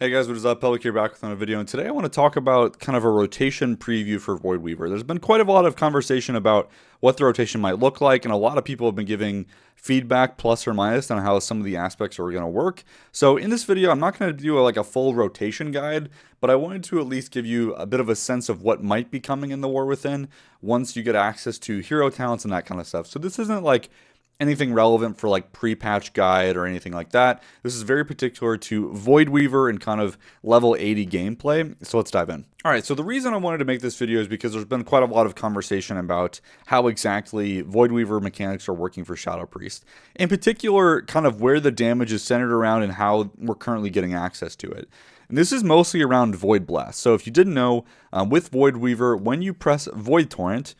Hey guys, what is up? Pelvic here, back with another video, and today I want to talk about kind of a rotation preview for Voidweaver. There's been quite a lot of conversation about what the rotation might look like, and a lot of people have been giving feedback plus or minus on how some of the aspects are going to work. So in this video, I'm not going to do a full rotation guide, but I wanted to at least give you a bit of a sense of what might be coming in the War Within once you get access to hero talents and that kind of stuff. So this isn't like anything relevant for like pre-patch guide or anything like that. This is very particular to Voidweaver and kind of level 80 gameplay. So let's dive in. All right, so the reason I wanted to make this video is because there's been quite a lot of conversation about how exactly Voidweaver mechanics are working for Shadow Priest. In particular, kind of where the damage is centered around and how we're currently getting access to it. And this is mostly around Void Blast. So if you didn't know, with Voidweaver, when you press Void Torrent,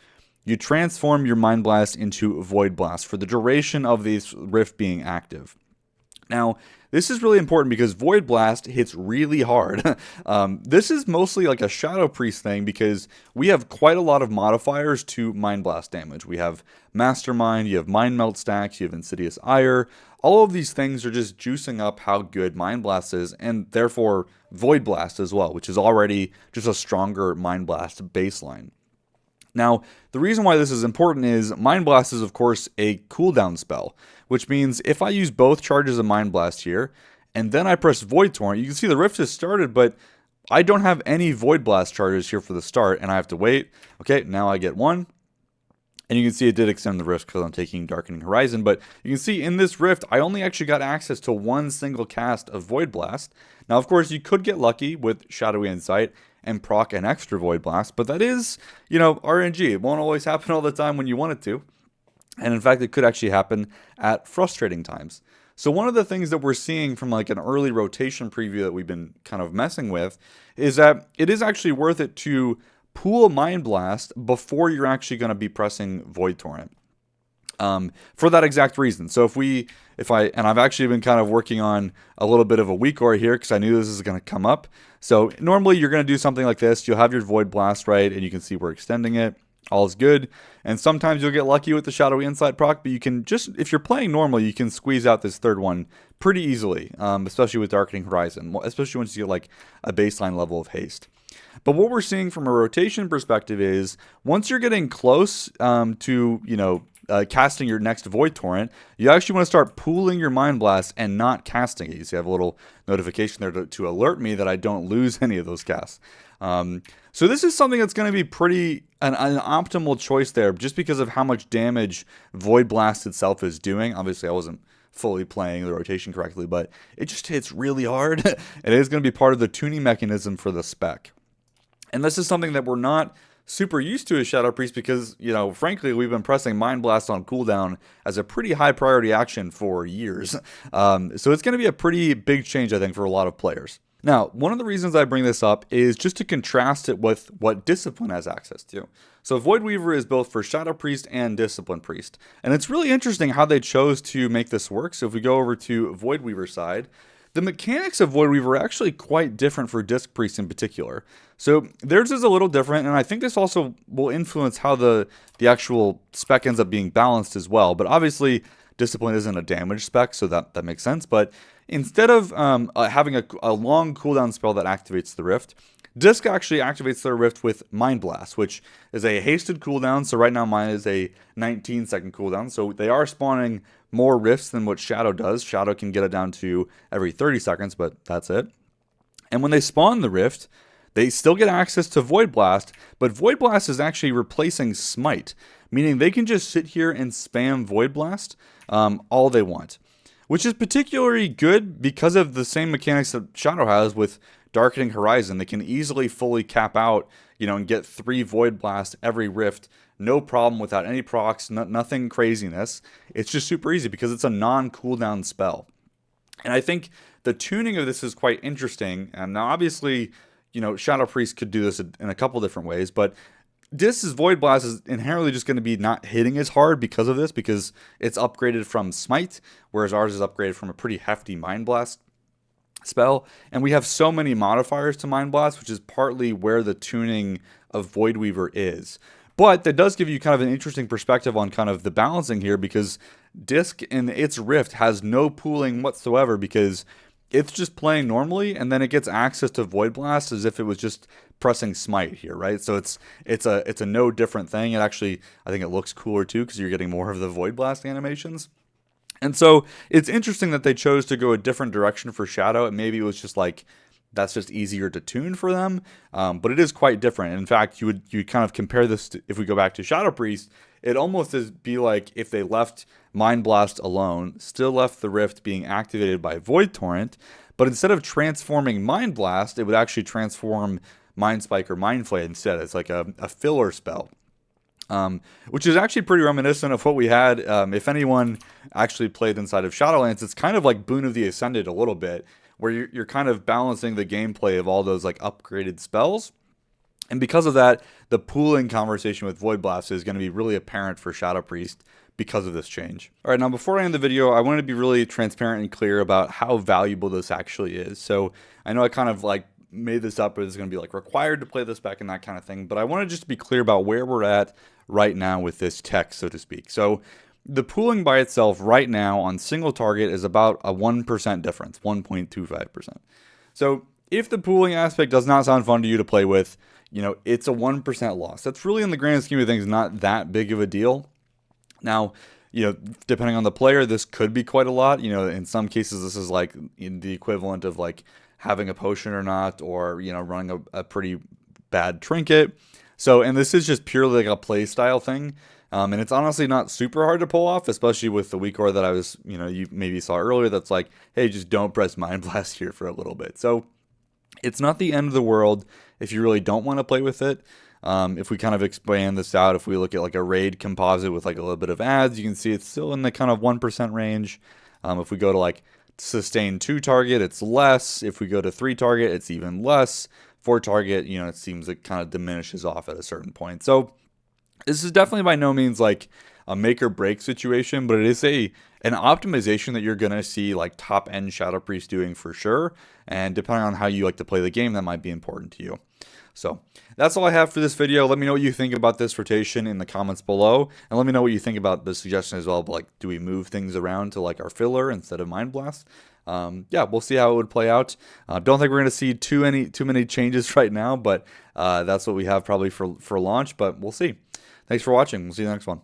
you transform your Mind Blast into Void Blast for the duration of this rift being active. Now, this is really important because Void Blast hits really hard. This is mostly like a Shadow Priest thing because we have quite a lot of modifiers to Mind Blast damage. We have Mastermind, you have Mind Melt stacks, you have Insidious Ire. All of these things are just juicing up how good Mind Blast is, and therefore Void Blast as well, which is already just a stronger Mind Blast baseline. Now, the reason why this is important is Mind Blast is, of course, a cooldown spell, which means if I use both charges of Mind Blast here, and then I press Void Torrent, you can see the rift has started, but I don't have any Void Blast charges here for the start, and I have to wait. Okay, now I get one, and you can see it did extend the rift because I'm taking Darkening Horizon, but you can see in this rift, I only actually got access to one single cast of Void Blast. Now, of course, you could get lucky with Shadowy Insight and proc an extra Void Blast, but that is, RNG. It won't always happen all the time when you want it to. And in fact, it could actually happen at frustrating times. So one of the things that we're seeing from like an early rotation preview that we've been kind of messing with is that it is actually worth it to pool Mind Blast before you're actually going to be pressing Void Torrent. For that exact reason. So I've actually been kind of working on a little bit of a weak ore here because I knew this is going to come up. So normally you're going to do something like this. You'll have your Void Blast, right? And you can see we're extending it. All is good. And sometimes you'll get lucky with the Shadowy Insight proc, but you can just, if you're playing normal, you can squeeze out this third one pretty easily, especially with Darkening Horizon, especially once you get like a baseline level of haste. But what we're seeing from a rotation perspective is once you're getting close to, casting your next Void Torrent, you actually want to start pooling your Mind Blast and not casting it. You see I have a little notification there to alert me that I don't lose any of those casts. So this is something that's going to be pretty an optimal choice there just because of how much damage Void Blast itself is doing. Obviously, I wasn't fully playing the rotation correctly, but it just hits really hard. It is going to be part of the tuning mechanism for the spec. And this is something that we're not super used to as Shadow Priest because, frankly, we've been pressing Mind Blast on cooldown as a pretty high priority action for years. So it's going to be a pretty big change, I think, for a lot of players. Now, one of the reasons I bring this up is just to contrast it with what Discipline has access to. So Voidweaver is both for Shadow Priest and Discipline Priest. And it's really interesting how they chose to make this work. So if we go over to Voidweaver side, the mechanics of Voidweaver are actually quite different for Disc Priest in particular. So theirs is a little different, and I think this also will influence how the actual spec ends up being balanced as well. But obviously, Discipline isn't a damage spec, so that makes sense. But instead of having a long cooldown spell that activates the Rift, Disc actually activates their Rift with Mind Blast, which is a hasted cooldown. So right now mine is a 19-second cooldown. So they are spawning more Rifts than what Shadow does. Shadow can get it down to every 30 seconds, but that's it. And when they spawn the Rift, they still get access to Void Blast, but Void Blast is actually replacing Smite, meaning they can just sit here and spam Void Blast all they want, which is particularly good because of the same mechanics that Shadow has with Darkening Horizon. They can easily fully cap out, and get 3 Void Blast every Rift, no problem without any procs, nothing craziness. It's just super easy because it's a non-cooldown spell. And I think the tuning of this is quite interesting. And now, obviously, Shadow Priest could do this in a couple different ways, but Disc's Void Blast is inherently just going to be not hitting as hard because of this, because it's upgraded from Smite, whereas ours is upgraded from a pretty hefty Mind Blast spell. And we have so many modifiers to Mind Blast, which is partly where the tuning of Voidweaver is. But that does give you kind of an interesting perspective on kind of the balancing here, because Disc in its Rift has no pooling whatsoever, because it's just playing normally, and then it gets access to Void Blast as if it was just pressing Smite here, right? So it's a no different thing. It actually, I think it looks cooler too because you're getting more of the Void Blast animations. And so it's interesting that they chose to go a different direction for Shadow, and maybe it was just like that's just easier to tune for them. But it is quite different. In fact, you kind of compare this to, if we go back to Shadow Priest, it almost is be like if they left Mind Blast alone, still left the Rift being activated by Void Torrent, but instead of transforming Mind Blast, it would actually transform Mind Spike or Mind Flay instead. It's like a filler spell. Which is actually pretty reminiscent of what we had. If anyone actually played inside of Shadowlands, it's kind of like Boon of the Ascended a little bit, where you're kind of balancing the gameplay of all those like upgraded spells. And because of that, the pooling conversation with Void Blast is going to be really apparent for Shadow Priest because of this change. All right, now before I end the video, I wanted to be really transparent and clear about how valuable this actually is. So I know I kind of like made this up, but it's going to be like required to play this back and that kind of thing. But I want to just be clear about where we're at right now with this tech, so to speak. So the pooling by itself right now on single target is about a 1% difference, 1.25%. So if the pooling aspect does not sound fun to you to play with, you know, it's a 1% loss. That's really, in the grand scheme of things, not that big of a deal. Now, you know, depending on the player, this could be quite a lot. You know, in some cases, this is like in the equivalent of like having a potion or not, or, you know, running a pretty bad trinket. So, and this is just purely like a play style thing. And it's honestly not super hard to pull off, especially with the weak core that I was, you know, you maybe saw earlier. That's like, hey, just don't press Mind Blast here for a little bit. So it's not the end of the world if you really don't want to play with it. If we kind of expand this out, if we look at like a raid composite with like a little bit of ads, you can see it's still in the kind of 1% range. If we go to like sustain 2 target, it's less. If we go to 3 target, it's even less. 4 target, you know, it seems it kind of diminishes off at a certain point. So this is definitely by no means like a make or break situation, but it is an optimization that you're going to see like top end Shadow Priest doing for sure. And depending on how you like to play the game, that might be important to you. So that's all I have for this video. Let me know what you think about this rotation in the comments below. And let me know what you think about the suggestion as well. But like, do we move things around to like our filler instead of Mind Blast? Yeah, we'll see how it would play out. Don't think we're going to see too many changes right now, but that's what we have probably for launch. But we'll see. Thanks for watching. We'll see you in the next one.